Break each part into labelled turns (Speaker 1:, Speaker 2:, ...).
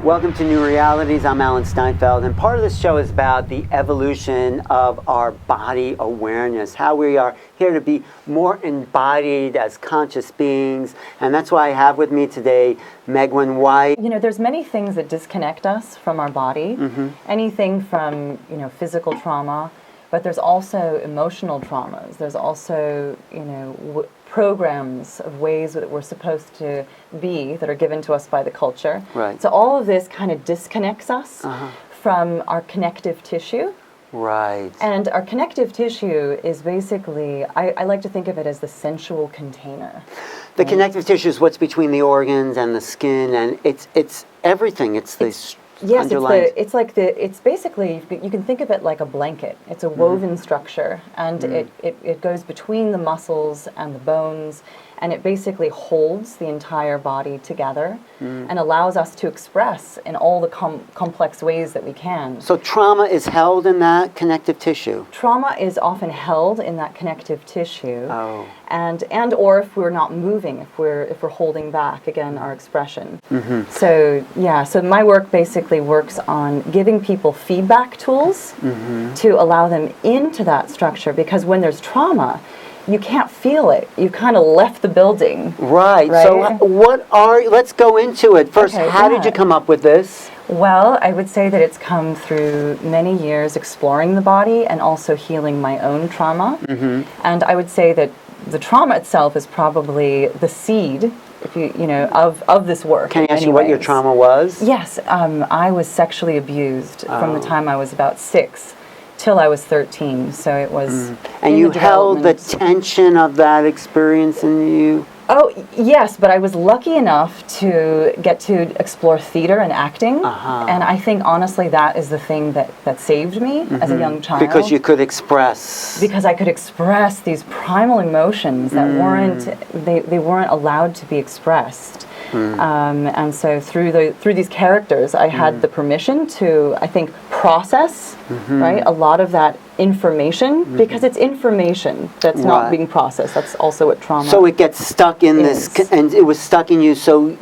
Speaker 1: Welcome to Newrealities. I'm Alan Steinfeld, and part of this show is about the evolution of our body awareness, how we are here to be more embodied as conscious beings, and that's why I have with me today Megwyn White.
Speaker 2: You know, there's many things that disconnect us from our body, anything from, physical trauma, but there's also emotional traumas. There's also, programs of ways that we're supposed to be that are given to us by the culture.
Speaker 1: Right.
Speaker 2: So all of this kind of disconnects us from our connective tissue.
Speaker 1: Right.
Speaker 2: And our connective tissue is basically, I like to think of it as the sensual container.
Speaker 1: The connective tissue is what's between the organs and the skin, and it's everything. It's this.
Speaker 2: Yes, it's basically, you can think of it like a blanket. It's a woven structure, and it goes between the muscles and the bones, and it basically holds the entire body together and allows us to express in all the complex ways that we can.
Speaker 1: So trauma is held in that connective tissue?
Speaker 2: Trauma is often held in that connective tissue.
Speaker 1: Oh.
Speaker 2: And or if we're not moving, if we're holding back, again, our expression. So my work basically works on giving people feedback tools to allow them into that structure, because when there's trauma, you can't feel it. You kind of left the building.
Speaker 1: Right. So let's go into it. First, how did you come up with this?
Speaker 2: Well, I would say that it's come through many years exploring the body and also healing my own trauma. And I would say that the trauma itself is probably the seed, of this work.
Speaker 1: Can I ask you what your trauma was?
Speaker 2: Yes, I was sexually abused from the time I was about 6 till I was 13. So it was.
Speaker 1: And you held the tension of that experience in you?
Speaker 2: Oh, yes, but I was lucky enough to get to explore theater and acting, and I think, honestly, that is the thing that saved me as a young child.
Speaker 1: Because you could express.
Speaker 2: Because I could express these primal emotions that they weren't allowed to be expressed. And so through these characters, I had the permission to, I think, process, right, a lot of that information, because it's information that's not being processed. That's also what trauma is.
Speaker 1: So it gets stuck in this, and it was stuck in you, so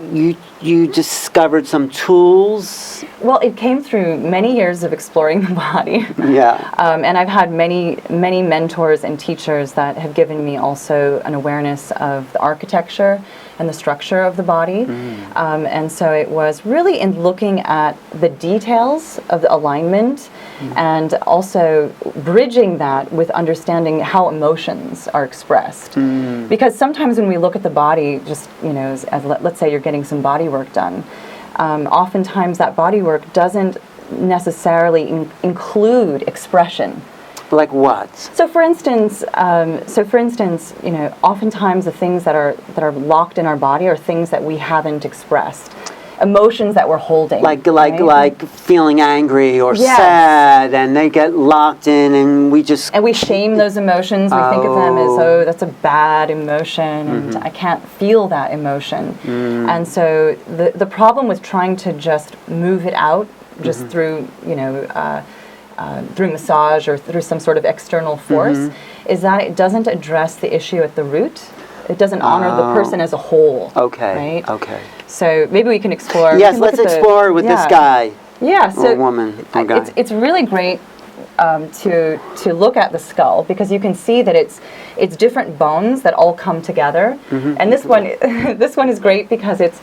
Speaker 1: you discovered some tools?
Speaker 2: Well, it came through many years of exploring the body.
Speaker 1: Yeah.
Speaker 2: And I've had many mentors and teachers that have given me also an awareness of the architecture and the structure of the body. And so it was really in looking at the details of the alignment and also bridging that with understanding how emotions are expressed. Because sometimes when we look at the body, just, as let's say you're getting some body work done, oftentimes that body work doesn't necessarily include expression.
Speaker 1: Like what?
Speaker 2: So for instance, oftentimes the things that are locked in our body are things that we haven't expressed, emotions that we're holding. Like
Speaker 1: feeling angry or sad, and they get locked in, and we shame
Speaker 2: those emotions. We think of them as, that's a bad emotion, and I can't feel that emotion. And so the problem with trying to just move it out just through through massage or through some sort of external force, is that it doesn't address the issue at the root. It doesn't honor the person as a whole.
Speaker 1: Okay.
Speaker 2: Right?
Speaker 1: Okay.
Speaker 2: So maybe we can explore.
Speaker 1: Yes, let's explore with this guy.
Speaker 2: Yeah. So
Speaker 1: or woman. Or guy.
Speaker 2: It's really great to look at the skull, because you can see that it's different bones that all come together. And this one is great because it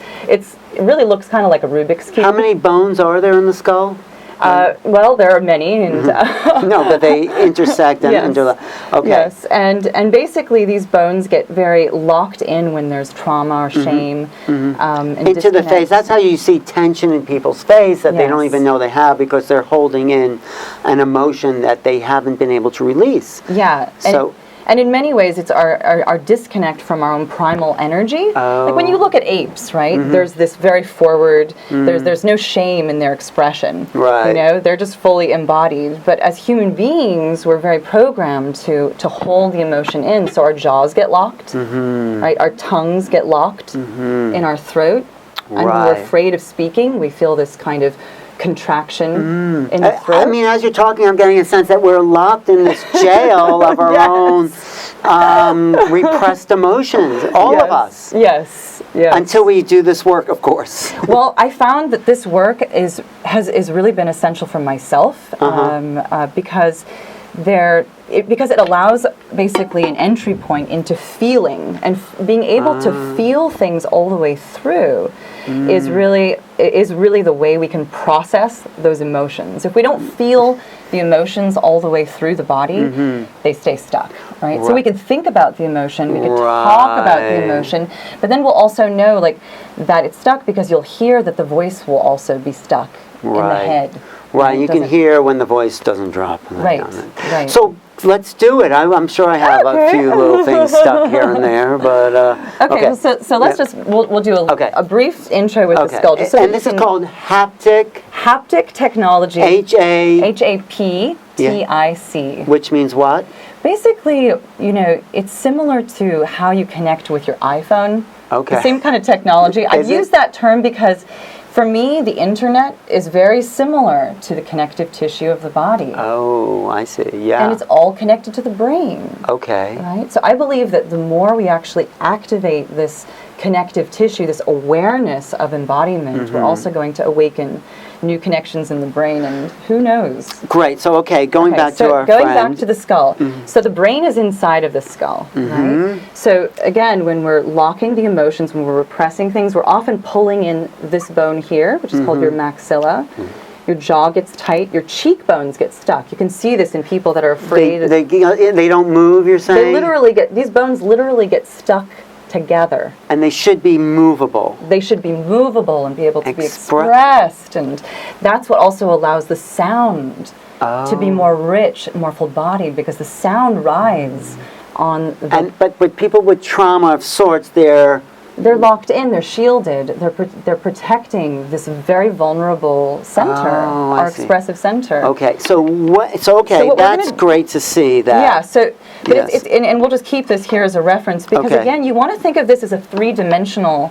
Speaker 2: really looks kind of like a Rubik's Cube.
Speaker 1: How many bones are there in the skull?
Speaker 2: Well, there are many, and
Speaker 1: no, but they intersect and okay.
Speaker 2: Yes, and basically these bones get very locked in when there's trauma or shame.
Speaker 1: Into the face. That's how you see tension in people's face that they don't even know they have, because they're holding in an emotion that they haven't been able to release.
Speaker 2: Yeah.
Speaker 1: So.
Speaker 2: And in many ways, it's our disconnect from our own primal energy. Like when you look at apes, right? There's this very forward. There's no shame in their expression.
Speaker 1: Right.
Speaker 2: They're just fully embodied. But as human beings, we're very programmed to hold the emotion in. So our jaws get locked, right? Our tongues get locked in our throat, and when we're afraid of speaking, we feel this kind of contraction in the throat.
Speaker 1: I mean, as you're talking, I'm getting a sense that we're locked in this jail of our own repressed emotions, all of us.
Speaker 2: Yes. Yes.
Speaker 1: Until we do this work, of course.
Speaker 2: Well, I found that this work has really been essential for myself because it allows basically an entry point into feeling, and being able to feel things all the way through is really the way we can process those emotions. If we don't feel the emotions all the way through the body, they stay stuck, right? So we can think about the emotion, we can talk about the emotion, but then we'll also know like that it's stuck because you'll hear that the voice will also be stuck in the head.
Speaker 1: Right, you can hear when the voice doesn't drop.
Speaker 2: Right.
Speaker 1: So let's do it. I'm sure I have a few little things stuck here and there, but
Speaker 2: okay. So let's just we'll do a brief intro with the skull. Just so
Speaker 1: and this is called
Speaker 2: Haptic technology. HAPTIC.
Speaker 1: Which means what?
Speaker 2: Basically, it's similar to how you connect with your iPhone.
Speaker 1: Okay.
Speaker 2: The same kind of technology. I use that term because for me, the internet is very similar to the connective tissue of the body.
Speaker 1: Oh, I see. Yeah.
Speaker 2: And it's all connected to the brain.
Speaker 1: Okay.
Speaker 2: Right? So I believe that the more we actually activate this connective tissue, this awareness of embodiment, we're also going to awaken new connections in the brain, and who knows?
Speaker 1: Great. So, going back to our
Speaker 2: going
Speaker 1: friend.
Speaker 2: back to the skull. So the brain is inside of the skull, right? So again, when we're locking the emotions, when we're repressing things, we're often pulling in this bone here, which is called your maxilla. Your jaw gets tight. Your cheekbones get stuck. You can see this in people that are afraid.
Speaker 1: They don't move, you're saying?
Speaker 2: These bones literally get stuck together.
Speaker 1: And they should be movable.
Speaker 2: They should be movable and be able to be expressed. And that's what also allows the sound to be more rich, more full-bodied, because the sound rides on the...
Speaker 1: But people with trauma of sorts, they're
Speaker 2: locked in, they're shielded, they're protecting this very vulnerable center, our expressive center.
Speaker 1: Okay, that's great to see that.
Speaker 2: Yeah, but and we'll just keep this here as a reference, because again, you want to think of this as a three-dimensional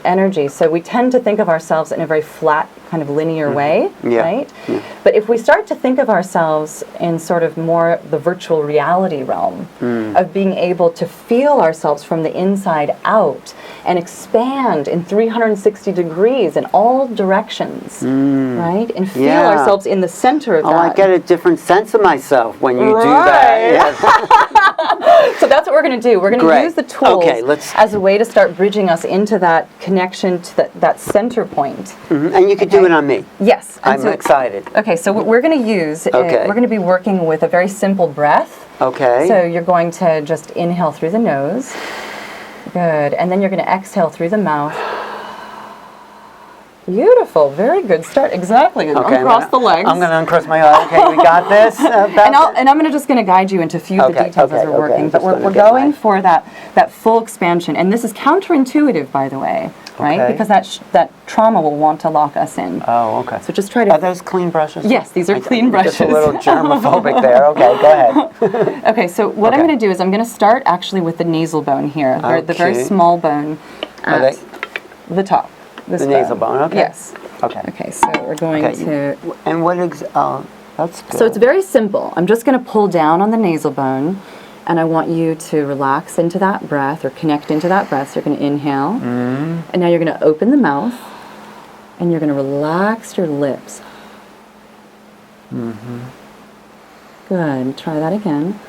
Speaker 2: energy. So we tend to think of ourselves in a very flat, kind of linear way, right? Yeah. But if we start to think of ourselves in sort of more the virtual reality realm of being able to feel ourselves from the inside out and expand in 360 degrees in all directions, right? And feel ourselves in the center of that.
Speaker 1: I get a different sense of myself when you do that. Yes.
Speaker 2: So that's what we're going to do. We're going to use the tools as a way to start bridging us into that connection to that center point.
Speaker 1: And you could do it on me.
Speaker 2: Yes.
Speaker 1: I'm excited.
Speaker 2: Okay, so what we're going to use, we're going to be working with a very simple breath.
Speaker 1: Okay.
Speaker 2: So you're going to just inhale through the nose. Good. And then you're going to exhale through the mouth. Beautiful. Very good. Start exactly.
Speaker 1: Okay,
Speaker 2: uncross the legs.
Speaker 1: I'm going to uncross my legs. Okay, we got this.
Speaker 2: And I'm just going to guide you into a few of the details as we're working. But we're going for that full expansion. And this is counterintuitive, by the way, right? Because that trauma will want to lock us in.
Speaker 1: Oh, okay.
Speaker 2: So just try to...
Speaker 1: Are those clean brushes?
Speaker 2: Yes, these are clean brushes.
Speaker 1: Just a little germophobic there. Okay, go ahead.
Speaker 2: Okay, so what I'm going to do is I'm going to start actually with the nasal bone here, the very small bone at the top.
Speaker 1: The nasal bone, okay.
Speaker 2: Yes.
Speaker 1: Okay.
Speaker 2: Okay, so we're going to...
Speaker 1: And that's good.
Speaker 2: So it's very simple. I'm just going to pull down on the nasal bone, and I want you to relax into that breath or connect into that breath. So you're going to inhale, and now you're going to open the mouth, and you're going to relax your lips. Good. Try that again.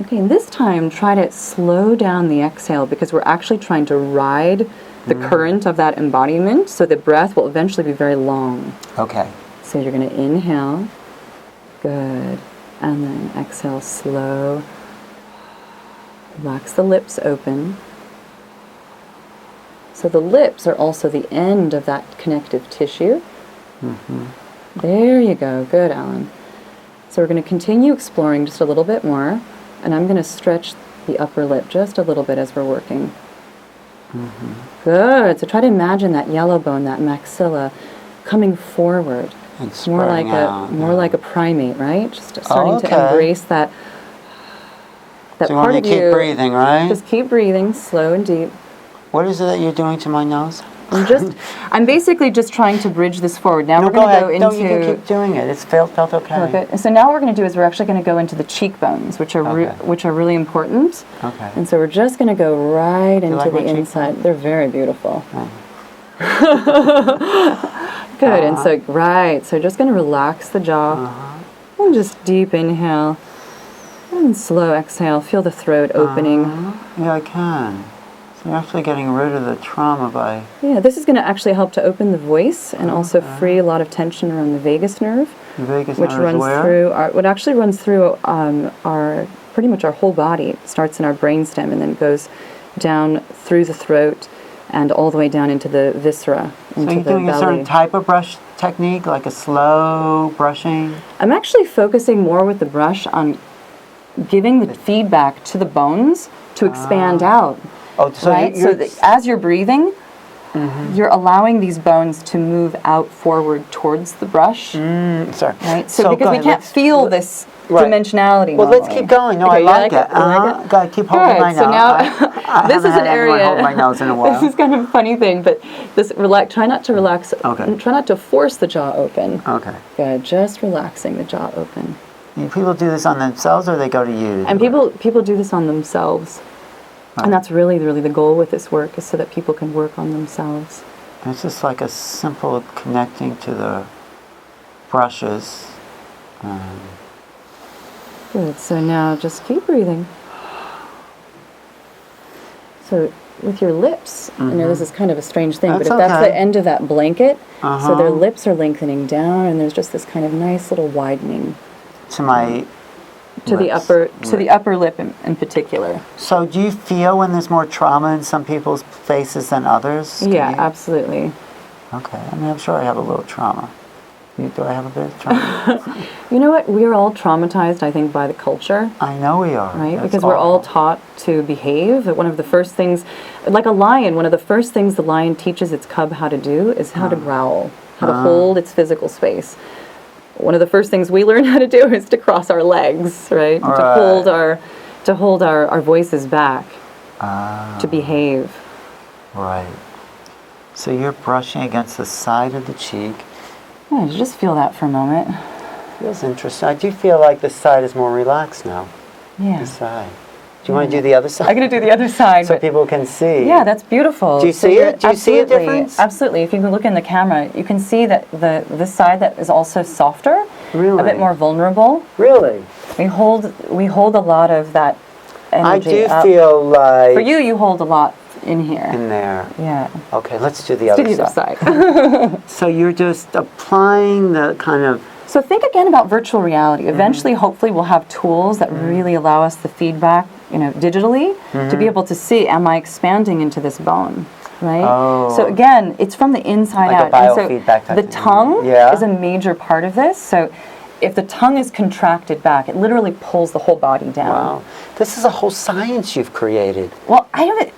Speaker 2: Okay, and this time try to slow down the exhale, because we're actually trying to ride the current of that embodiment, so the breath will eventually be very long.
Speaker 1: Okay.
Speaker 2: So you're going to inhale. Good. And then exhale slow. Relax the lips open. So the lips are also the end of that connective tissue. There you go. Good, Alan. So we're going to continue exploring just a little bit more. And I'm going to stretch the upper lip just a little bit as we're working. Good. So try to imagine that yellow bone, that maxilla, coming forward.
Speaker 1: It's
Speaker 2: more like a primate, right? Just starting to embrace that
Speaker 1: so
Speaker 2: part of you.
Speaker 1: Keep breathing, right?
Speaker 2: Just keep breathing, slow and deep.
Speaker 1: What is it that you're doing to my nose?
Speaker 2: I'm basically just trying to bridge this forward. Now
Speaker 1: No,
Speaker 2: we're going to go
Speaker 1: ahead.
Speaker 2: into...
Speaker 1: No, you can keep doing it. It's felt okay.
Speaker 2: Okay. So now what we're going to do is we're actually going to go into the cheekbones, which are really important.
Speaker 1: Okay.
Speaker 2: And so we're just going to go right into
Speaker 1: like my
Speaker 2: the inside.
Speaker 1: cheekbones?
Speaker 2: They're very beautiful.
Speaker 1: Oh.
Speaker 2: Good. And so just going to relax the jaw. And just deep inhale. And slow exhale. Feel the throat opening.
Speaker 1: Yeah, I can. So you're actually getting rid of the trauma by...
Speaker 2: Yeah, this is going to actually help to open the voice and also free a lot of tension around the vagus nerve.
Speaker 1: The vagus
Speaker 2: which
Speaker 1: nerve
Speaker 2: runs
Speaker 1: where?
Speaker 2: through what actually runs through our pretty much our whole body. It starts in our brainstem and then goes down through the throat and all the way down into the viscera, into
Speaker 1: so you're
Speaker 2: the
Speaker 1: doing
Speaker 2: belly.
Speaker 1: a certain type of brush technique, like a slow brushing?
Speaker 2: I'm actually focusing more with the brush on giving the feedback to the bones to expand out.
Speaker 1: Oh, so
Speaker 2: right? So that as you're breathing, you're allowing these bones to move out forward towards the brush.
Speaker 1: Sorry.
Speaker 2: Right? So because we can't feel this dimensionality.
Speaker 1: Well, let's
Speaker 2: normally.
Speaker 1: keep going. No,
Speaker 2: Okay,
Speaker 1: I
Speaker 2: you
Speaker 1: like it.
Speaker 2: You like it?
Speaker 1: Go ahead, keep holding my nose.
Speaker 2: So now,
Speaker 1: I
Speaker 2: this is
Speaker 1: haven't
Speaker 2: an
Speaker 1: had anyone
Speaker 2: area.
Speaker 1: hold my nose in a while.
Speaker 2: This is kind of a funny thing, but this try not to relax.
Speaker 1: Okay.
Speaker 2: Try not to force the jaw open.
Speaker 1: Okay.
Speaker 2: Good. Just relaxing the jaw open.
Speaker 1: People do this on themselves, or they go to you?
Speaker 2: And people do this on themselves. And that's really the goal with this work, is so that people can work on themselves.
Speaker 1: And it's just like a simple connecting to the brushes.
Speaker 2: Good. So now just keep breathing. So with your lips, I know this is kind of a strange thing, but if that's the end of that blanket, so their lips are lengthening down, and there's just this kind of nice little widening.
Speaker 1: To my
Speaker 2: to the upper lip in particular.
Speaker 1: So do you feel when there's more trauma in some people's faces than others?
Speaker 2: Yeah, absolutely.
Speaker 1: Okay. I mean, I'm sure I have a little trauma. Do I have a bit of trauma?
Speaker 2: You know what? We are all traumatized, I think, by the culture.
Speaker 1: I know we are.
Speaker 2: Right?
Speaker 1: That's
Speaker 2: because we're all taught to behave. One of the first things, like a lion, one of the first things the lion teaches its cub how to do is how to growl, how to hold its physical space. One of the first things we learn how to do is to cross our legs, right? To hold our voices back, to behave.
Speaker 1: Right. So you're brushing against the side of the cheek.
Speaker 2: Yeah, just feel that for a moment.
Speaker 1: Feels interesting. I do feel like this side is more relaxed now.
Speaker 2: Yeah.
Speaker 1: This side. Do you want to do the other side?
Speaker 2: I'm going to do the other side.
Speaker 1: So people can see.
Speaker 2: Yeah, that's beautiful.
Speaker 1: Do you see it? Do you see a difference?
Speaker 2: Absolutely. If you can look in the camera, you can see that this side that is also softer,
Speaker 1: really?
Speaker 2: A bit more vulnerable.
Speaker 1: Really?
Speaker 2: We hold a lot of that energy.
Speaker 1: I do feel like...
Speaker 2: For you hold a lot in here.
Speaker 1: In there.
Speaker 2: Yeah.
Speaker 1: Okay, let's do the other
Speaker 2: side.
Speaker 1: So you're just applying the kind of...
Speaker 2: So think again about virtual reality. Eventually, hopefully, we'll have tools that really allow us the feedback, digitally, to be able to see, am I expanding into this bone, right?
Speaker 1: Oh.
Speaker 2: So again, it's from the inside
Speaker 1: like
Speaker 2: out.
Speaker 1: A biofeedback type
Speaker 2: the
Speaker 1: thing.
Speaker 2: tongue is a major part of this. So if the tongue is contracted back, it literally pulls the whole body down.
Speaker 1: Wow. This is a whole science you've created.
Speaker 2: Well, I haven't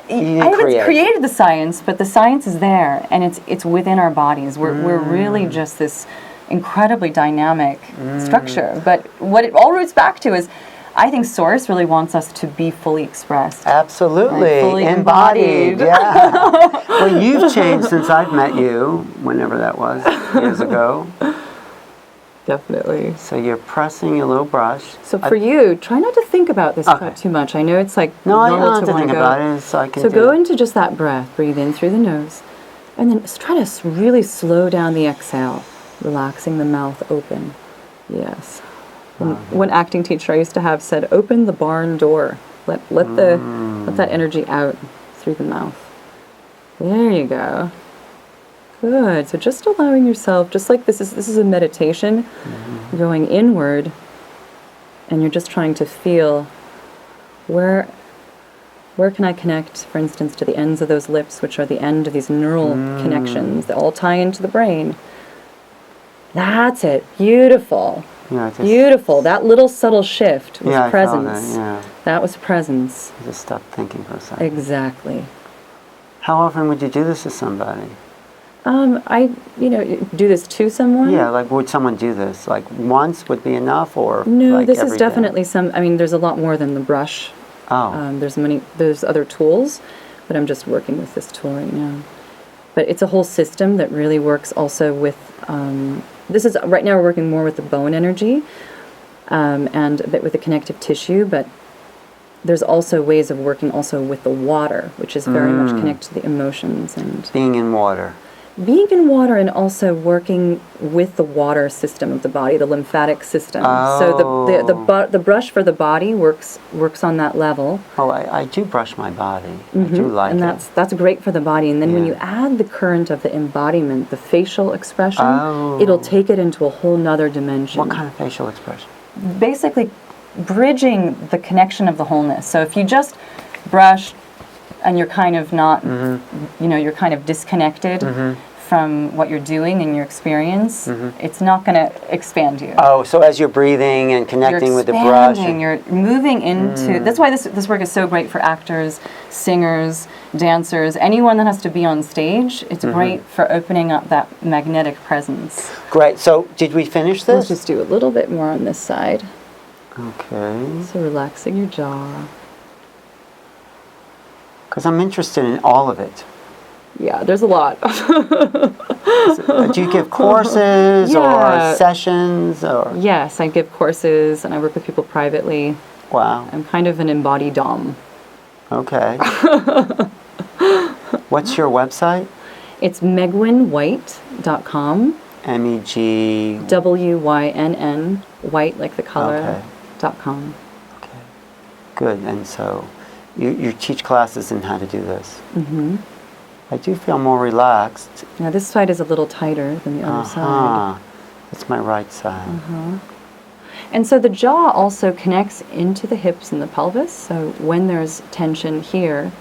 Speaker 2: created the science, but the science is there, and it's within our bodies. We're really just this incredibly dynamic structure. But what it all roots back to is, I think Source really wants us to be fully expressed.
Speaker 1: Absolutely.
Speaker 2: Right? Fully embodied.
Speaker 1: Yeah. Well, you've changed since I've met you, whenever that was, years ago.
Speaker 2: Definitely.
Speaker 1: So you're pressing your little brush.
Speaker 2: So for you, try not to think about this cut too much. I know it's like
Speaker 1: I
Speaker 2: normal
Speaker 1: don't have to think
Speaker 2: go.
Speaker 1: about it, so I can
Speaker 2: So go into just that breath. Breathe in through the nose. And then try to really slow down the exhale, relaxing the mouth open. Yes. One acting teacher I used to have said, open the barn door. Let that energy out through the mouth. There you go. Good. So just allowing yourself, just like this is a meditation, going inward, and you're just trying to feel where can I connect, for instance, to the ends of those lips, which are the end of these neural connections that all tie into the brain. That's it. Beautiful.
Speaker 1: Yeah,
Speaker 2: Beautiful. That little subtle shift was presence.
Speaker 1: I felt that,
Speaker 2: That was presence.
Speaker 1: I just stopped thinking for a second.
Speaker 2: Exactly.
Speaker 1: How often would you do this to somebody?
Speaker 2: I do this to someone.
Speaker 1: Yeah, like would someone do this? Like once would be enough, or
Speaker 2: no?
Speaker 1: like
Speaker 2: This
Speaker 1: every
Speaker 2: is
Speaker 1: day?
Speaker 2: definitely there's a lot more than the brush.
Speaker 1: Oh.
Speaker 2: There's other tools, but I'm just working with this tool right now. But it's a whole system that really works also with, this is, right now we're working more with the bone energy and a bit with the connective tissue, but there's also ways of working also with the water, which is very much connected to the emotions and
Speaker 1: Being in water.
Speaker 2: being in water, and also working with the water system of the body, the lymphatic system. So the brush for the body works on that level.
Speaker 1: Oh, I do brush my body. I do like
Speaker 2: And
Speaker 1: it.
Speaker 2: that's great for the body. And then when
Speaker 1: Yeah.
Speaker 2: you add the current of the embodiment, the facial expression,
Speaker 1: Oh.
Speaker 2: it'll take it into a whole nother dimension.
Speaker 1: What kind of facial expression?
Speaker 2: Basically, bridging the connection of the wholeness. So if you just brush and you're kind of not, you're kind of disconnected from what you're doing and your experience, it's not going to expand you.
Speaker 1: Oh, so as you're breathing and connecting with the brush.
Speaker 2: You're moving into, that's why this work is so great for actors, singers, dancers, anyone that has to be on stage. It's great for opening up that magnetic presence.
Speaker 1: Great. So did we finish
Speaker 2: Let's
Speaker 1: this?
Speaker 2: just do a little bit more on this side.
Speaker 1: Okay.
Speaker 2: So relaxing your jaw.
Speaker 1: Because I'm interested in all of it.
Speaker 2: Yeah, there's a lot.
Speaker 1: Do you give courses
Speaker 2: Yeah.
Speaker 1: or sessions or?
Speaker 2: Yes, I give courses and I work with people privately.
Speaker 1: Wow.
Speaker 2: I'm kind of an embodied Dom.
Speaker 1: Okay. What's your website?
Speaker 2: It's megwynwhite.com.
Speaker 1: MEG.
Speaker 2: WYNN, white like the color,
Speaker 1: Okay.
Speaker 2: .com.
Speaker 1: Okay. Good. And so you teach classes in how to do this.
Speaker 2: Mm-hmm.
Speaker 1: I do feel more relaxed.
Speaker 2: Now this side is a little tighter than the other side.
Speaker 1: That's my right side.
Speaker 2: And so the jaw also connects into the hips and the pelvis. So when there's tension here,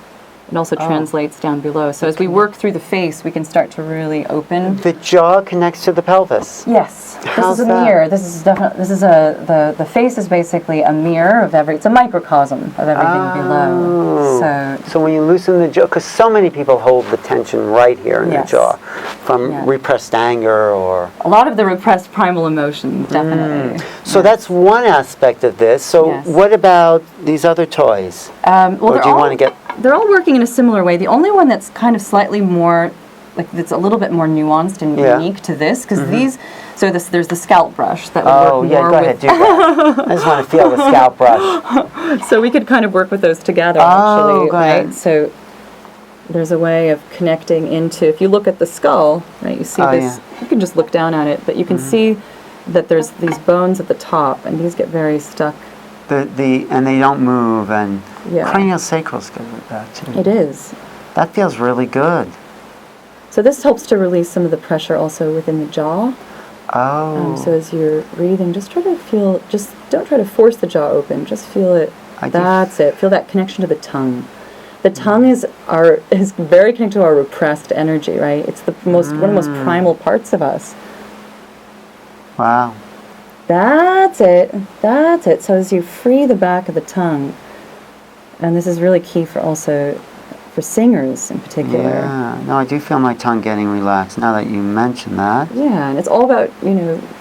Speaker 2: it also translates down below. So as we work through the face, we can start to really open.
Speaker 1: The jaw connects to the pelvis.
Speaker 2: Yes,
Speaker 1: How's
Speaker 2: this is a
Speaker 1: that?
Speaker 2: mirror. This is definitely the face is basically a mirror of it's a microcosm of everything below.
Speaker 1: So when you loosen the jaw, because so many people hold the tension right here in the jaw from repressed anger or.
Speaker 2: A lot of the repressed primal emotions, definitely.
Speaker 1: So that's one aspect of this. So what about these other toys?
Speaker 2: Well,
Speaker 1: or do you want to get?
Speaker 2: They're all working in a similar way. The only one that's kind of slightly more, that's a little bit more nuanced and unique to this, because these, there's the scalp brush that would work more
Speaker 1: go ahead, do that. I just want to feel the scalp brush.
Speaker 2: So we could kind of work with those together,
Speaker 1: actually.
Speaker 2: Go ahead. Right? So there's a way of connecting into, if you look at the skull, right, you see this, you can just look down at it, but you can see that there's these bones at the top, and these get very stuck.
Speaker 1: And they don't move, and cranial sacral's good with that too.
Speaker 2: It is.
Speaker 1: That feels really good.
Speaker 2: So this helps to release some of the pressure also within the jaw. So as you're breathing, just try to feel, don't try to force the jaw open, just feel it. That's it. Feel that connection to the tongue. The tongue is very connected to our repressed energy, right? It's the one of the most primal parts of us.
Speaker 1: Wow.
Speaker 2: That's it. That's it. So as you free the back of the tongue, and this is really key for singers in particular.
Speaker 1: Yeah. No, I do feel my tongue getting relaxed now that you mention that.
Speaker 2: Yeah, and it's all about,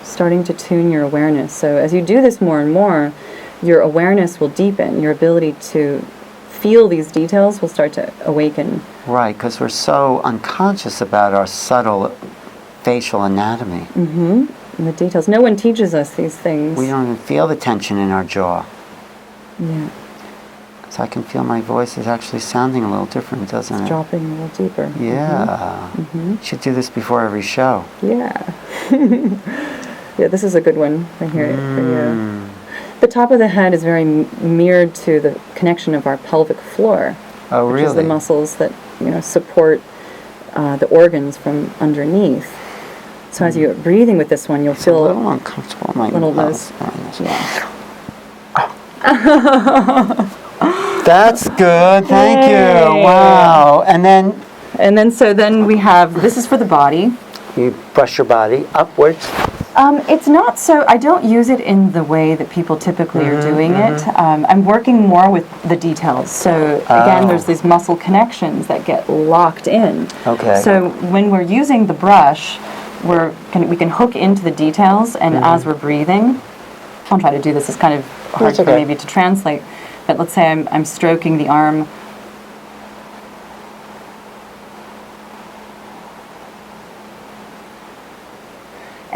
Speaker 2: starting to tune your awareness. So as you do this more and more, your awareness will deepen. Your ability to feel these details will start to awaken.
Speaker 1: Right, because we're so unconscious about our subtle facial anatomy.
Speaker 2: And the details. No one teaches us these things.
Speaker 1: We don't even feel the tension in our jaw.
Speaker 2: Yeah.
Speaker 1: So I can feel my voice is actually sounding a little different, doesn't it?
Speaker 2: Dropping a little deeper.
Speaker 1: Yeah. Should do this before every show.
Speaker 2: Yeah. Yeah, this is a good one right here for you. The top of the head is very mirrored to the connection of our pelvic floor.
Speaker 1: Oh,
Speaker 2: which
Speaker 1: really?
Speaker 2: is the muscles that support the organs from underneath. So as you're breathing with this one, you'll feel
Speaker 1: a little uncomfortable. My
Speaker 2: little nose.
Speaker 1: Yeah. That's good. Thank you. Wow. And then
Speaker 2: we have, this is for the body.
Speaker 1: You brush your body upwards.
Speaker 2: It's not so, I don't use it in the way that people typically are doing it. I'm working more with the details. So again, there's these muscle connections that get locked in.
Speaker 1: Okay.
Speaker 2: So when we're using the brush, we can hook into the details, and as we're breathing, I'll try to do this. It's kind of hard for maybe to translate, but let's say I'm stroking the arm.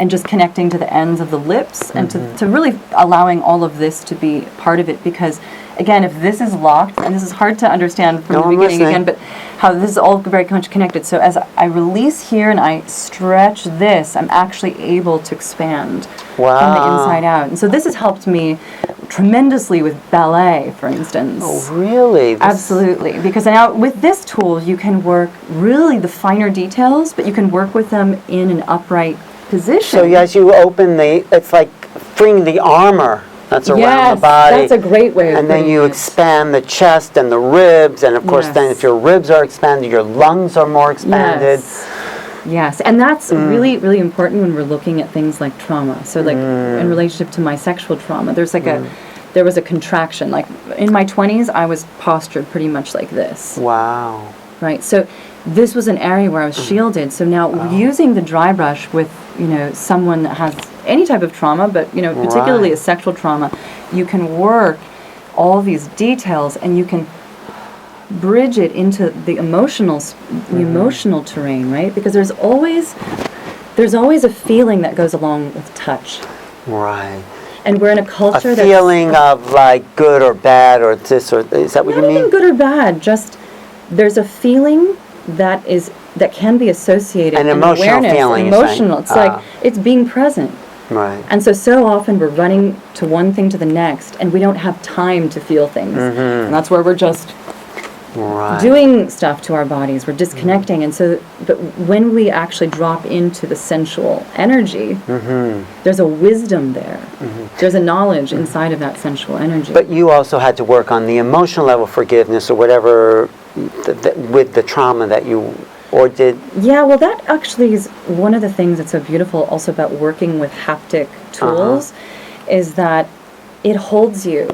Speaker 2: and just connecting to the ends of the lips and to really allowing all of this to be part of it. Because again, if this is locked, and this is hard to understand from the beginning again, but how this is all very much connected. So as I release here and I stretch this, I'm actually able to expand from the inside out. And so this has helped me tremendously with ballet, for instance.
Speaker 1: Oh, really?
Speaker 2: Absolutely. Because now with this tool, you can work really the finer details, but you can work with them in an upright position.
Speaker 1: So as you open it's like freeing the armor that's around the body.
Speaker 2: That's a great way of
Speaker 1: And then you expand the chest and the ribs, and of course then if your ribs are expanded, your lungs are more expanded.
Speaker 2: Yes, and that's really, really important when we're looking at things like trauma. So like in relationship to my sexual trauma, there was a contraction. Like in my 20s, I was postured pretty much like this.
Speaker 1: Wow.
Speaker 2: Right, so this was an area where I was shielded. So now using the dry brush with, someone that has any type of trauma, but, particularly a sexual trauma, you can work all these details and you can bridge it into the emotional terrain, right? Because there's always a feeling that goes along with touch.
Speaker 1: Right.
Speaker 2: And we're in a culture
Speaker 1: that's... A feeling of like good or bad or this or... Is that what you mean?
Speaker 2: Not even good or bad, just there's a feeling that can be associated
Speaker 1: an emotional
Speaker 2: awareness,
Speaker 1: feeling.
Speaker 2: Emotional. It's like it's being present.
Speaker 1: Right.
Speaker 2: And so often we're running to one thing to the next, and we don't have time to feel things. And that's where we're just doing stuff to our bodies. We're disconnecting. And so, but when we actually drop into the sensual energy, there's a wisdom there. There's a knowledge inside of that sensual energy.
Speaker 1: But you also had to work on the emotional level forgiveness or whatever with the trauma that you did. Yeah,
Speaker 2: well, that actually is one of the things that's so beautiful also about working with haptic tools is that it holds you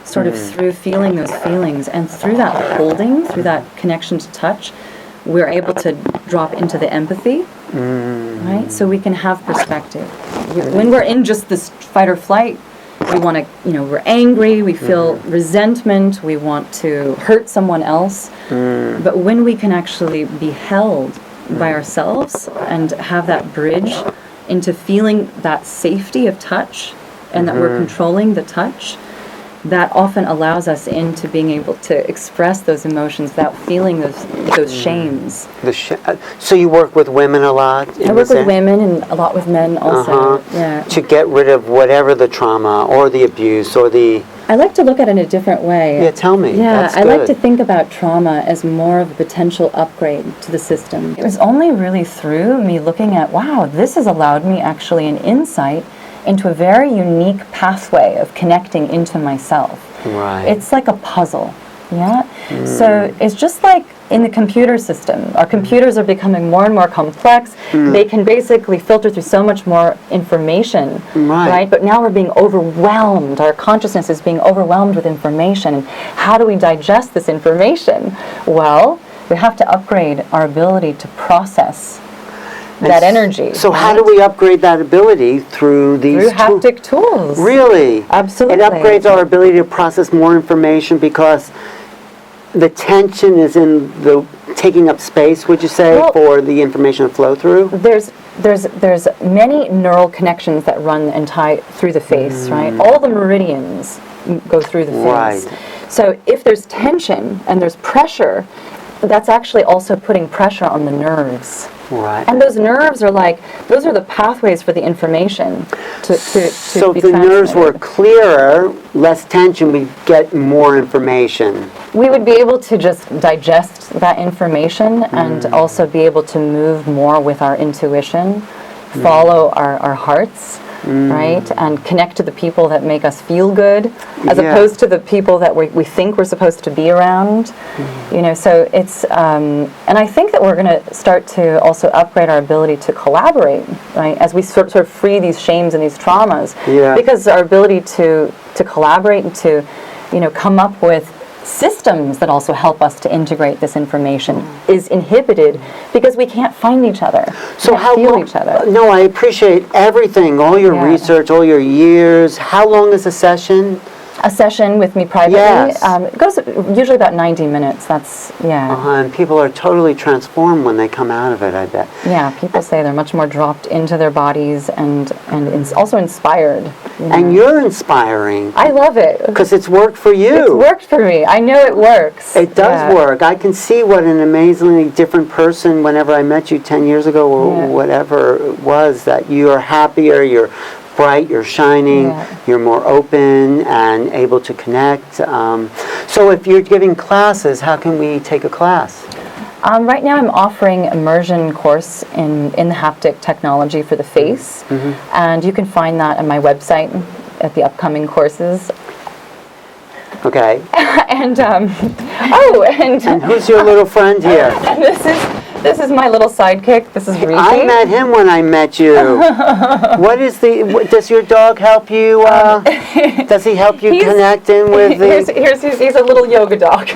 Speaker 2: sort of through feeling those feelings, and through that holding, through that connection to touch, we're able to drop into the empathy, right? So we can have perspective. When we're in just this fight or flight, we want to, we're angry, we feel resentment, we want to hurt someone else. But when we can actually be held by ourselves and have that bridge into feeling that safety of touch and that we're controlling the touch, that often allows us into being able to express those emotions without feeling those shames.
Speaker 1: So you work with women a lot?
Speaker 2: I work with women and a lot with men also. Yeah.
Speaker 1: To get rid of whatever the trauma or the abuse or the...
Speaker 2: I like to look at it in a different way.
Speaker 1: Yeah, tell me.
Speaker 2: Yeah, I like to think about trauma as more of a potential upgrade to the system. It was only really through me looking at, wow, this has allowed me actually an insight into a very unique pathway of connecting into myself.
Speaker 1: Right.
Speaker 2: It's like a puzzle, yeah? So it's just like in the computer system. Our computers are becoming more and more complex. They can basically filter through so much more information, right? But now we're being overwhelmed. Our consciousness is being overwhelmed with information. And how do we digest this information? Well, we have to upgrade our ability to process that energy.
Speaker 1: So how do we upgrade that ability through these
Speaker 2: Through haptic tools.
Speaker 1: Really?
Speaker 2: Absolutely.
Speaker 1: It upgrades our ability to process more information because the tension is in the taking up space, would you say, for the information to flow through?
Speaker 2: There's many neural connections that run and tie through the face, right? All the meridians go through the face.
Speaker 1: Right.
Speaker 2: So if there's tension and there's pressure, that's actually also putting pressure on the nerves.
Speaker 1: Right.
Speaker 2: And those nerves are those are the pathways for the information to
Speaker 1: So
Speaker 2: be
Speaker 1: if the nerves were
Speaker 2: transmitted.
Speaker 1: clearer, less tension, we'd get more information.
Speaker 2: We would be able to just digest that information and also be able to move more with our intuition, follow our hearts, right? And connect to the people that make us feel good, as opposed to the people that we think we're supposed to be around. So it's, and I think that we're going to start to also upgrade our ability to collaborate, right? As we sort of free these shames and these traumas. Because our ability to collaborate and to, come up with systems that also help us to integrate this information is inhibited because we can't find each other.
Speaker 1: So how
Speaker 2: feel
Speaker 1: long,
Speaker 2: each other.
Speaker 1: No, I appreciate everything, all your research, all your years. How long is a session?
Speaker 2: a session with me privately.
Speaker 1: Yes.
Speaker 2: It goes usually about 90 minutes. That's, yeah.
Speaker 1: And people are totally transformed when they come out of it, I bet.
Speaker 2: Yeah, people say they're much more dropped into their bodies and also inspired. You know.
Speaker 1: And you're inspiring.
Speaker 2: I love it.
Speaker 1: Because it's worked for you.
Speaker 2: It's worked for me. I know it works.
Speaker 1: It does work. I can see what an amazingly different person, whenever I met you 10 years ago or whatever it was, that you're happier, you're bright, you're shining, you're more open and able to connect. So if you're giving classes, how can we take a class?
Speaker 2: Right now I'm offering immersion course in the haptic technology for the face. And you can find that on my website at the upcoming courses.
Speaker 1: Okay.
Speaker 2: And
Speaker 1: and who's your little friend here?
Speaker 2: And this is my little sidekick. This is Reese.
Speaker 1: I met him when I met you. Does your dog help you? Does he help you connect in with the?
Speaker 2: He's a little yoga dog.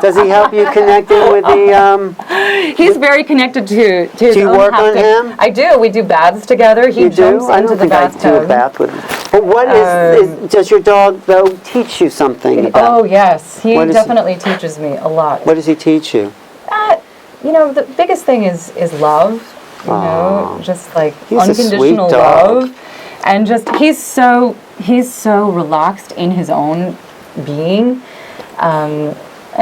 Speaker 1: Does he help you connect in with the?
Speaker 2: He's very connected to his
Speaker 1: Do you
Speaker 2: own
Speaker 1: work
Speaker 2: haptic.
Speaker 1: on him?
Speaker 2: I do. We do baths together. He
Speaker 1: You
Speaker 2: jumps
Speaker 1: do? I
Speaker 2: into
Speaker 1: don't
Speaker 2: the
Speaker 1: think I
Speaker 2: bathtub.
Speaker 1: do a bath with him. But what does your dog though teach you something about?
Speaker 2: Oh yes, he
Speaker 1: What is
Speaker 2: definitely teaches me a lot.
Speaker 1: What does he teach you?
Speaker 2: You know, the biggest thing is love. You know, just like
Speaker 1: He's a
Speaker 2: unconditional
Speaker 1: sweet dog.
Speaker 2: love, and just he's so relaxed in his own being, and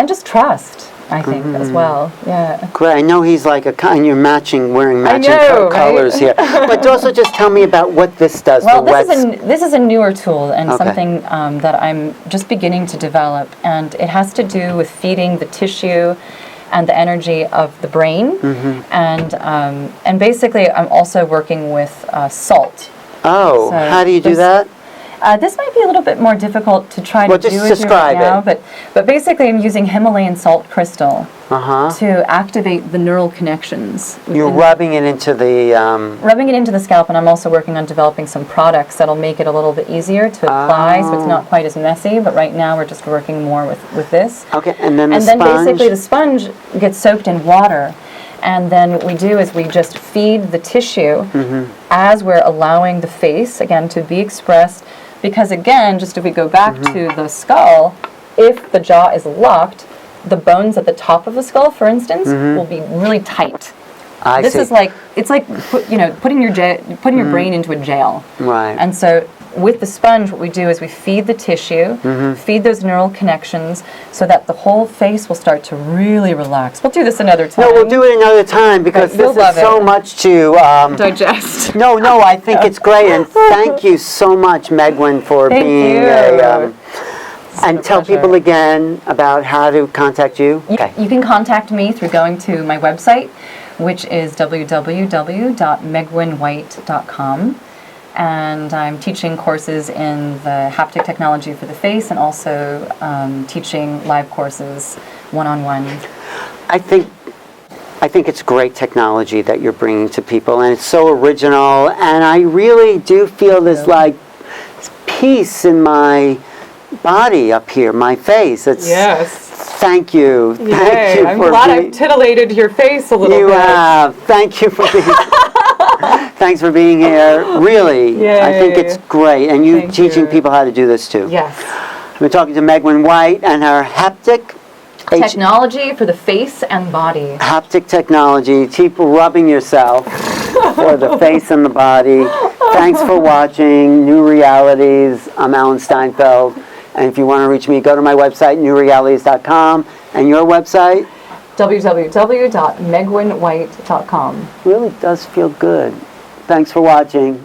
Speaker 2: just trust. I think as well. Yeah.
Speaker 1: Great. I know he's like you're wearing matching
Speaker 2: know,
Speaker 1: colors
Speaker 2: right?
Speaker 1: here. But also just tell me about what this does.
Speaker 2: Well,
Speaker 1: the
Speaker 2: this is a newer tool and something that I'm just beginning to develop, and it has to do with feeding the tissue and the energy of the brain, and basically I'm also working with salt.
Speaker 1: Oh,
Speaker 2: So
Speaker 1: how do you do that?
Speaker 2: This might be a little bit more difficult to try to do
Speaker 1: just
Speaker 2: with
Speaker 1: describe
Speaker 2: you right now,
Speaker 1: it.
Speaker 2: but basically I'm using Himalayan salt crystal
Speaker 1: Uh-huh.
Speaker 2: to activate the neural connections.
Speaker 1: You're
Speaker 2: within-
Speaker 1: rubbing it into the...
Speaker 2: rubbing it into the scalp, and I'm also working on developing some products that'll make it a little bit easier to apply, so it's not quite as messy, but right now we're just working more with this.
Speaker 1: Okay, and then the
Speaker 2: And then
Speaker 1: sponge?
Speaker 2: basically the sponge gets soaked in water, and then what we do is we just feed the tissue as we're allowing the face, again, to be expressed, because again, just if we go back to the skull, if the jaw is locked, the bones at the top of the skull, for instance, will be really tight.
Speaker 1: I see.
Speaker 2: Is like, it's like putting your brain into a jail.
Speaker 1: Right.
Speaker 2: And so with the sponge, what we do is we feed the tissue, feed those neural connections, so that the whole face will start to really relax. We'll do this another time.
Speaker 1: No, we'll do it another time because
Speaker 2: Right, you'll
Speaker 1: this is
Speaker 2: love
Speaker 1: so
Speaker 2: it.
Speaker 1: much to...
Speaker 2: Digest.
Speaker 1: No, I think it's great, and thank you so much, Megwyn, for
Speaker 2: Thank
Speaker 1: being
Speaker 2: you.
Speaker 1: and tell
Speaker 2: pleasure.
Speaker 1: people again about how to contact you.
Speaker 2: You can contact me through going to my website, which is www.megwynwhite.com. And I'm teaching courses in the haptic technology for the face, and also teaching live courses one-on-one.
Speaker 1: I think it's great technology that you're bringing to people, and it's so original, and I really do feel this like peace in my body up here, my face. It's Thank you. Thank you.
Speaker 2: I'm glad I've titillated your face a little
Speaker 1: You
Speaker 2: bit.
Speaker 1: have. Thank you for being Thanks for being here. Really, I think it's great, and you teaching people how to do this too.
Speaker 2: Yes.
Speaker 1: We're talking to Megwyn White and her Haptic
Speaker 2: Technology for the face and body.
Speaker 1: Haptic technology. Keep rubbing yourself for the face and the body. Thanks for watching Newrealities. I'm Alan Steinfeld. And if you want to reach me, go to my website, Newrealities.com. And your website?
Speaker 2: www.megwynwhite.com.
Speaker 1: Really does feel good. Thanks for watching.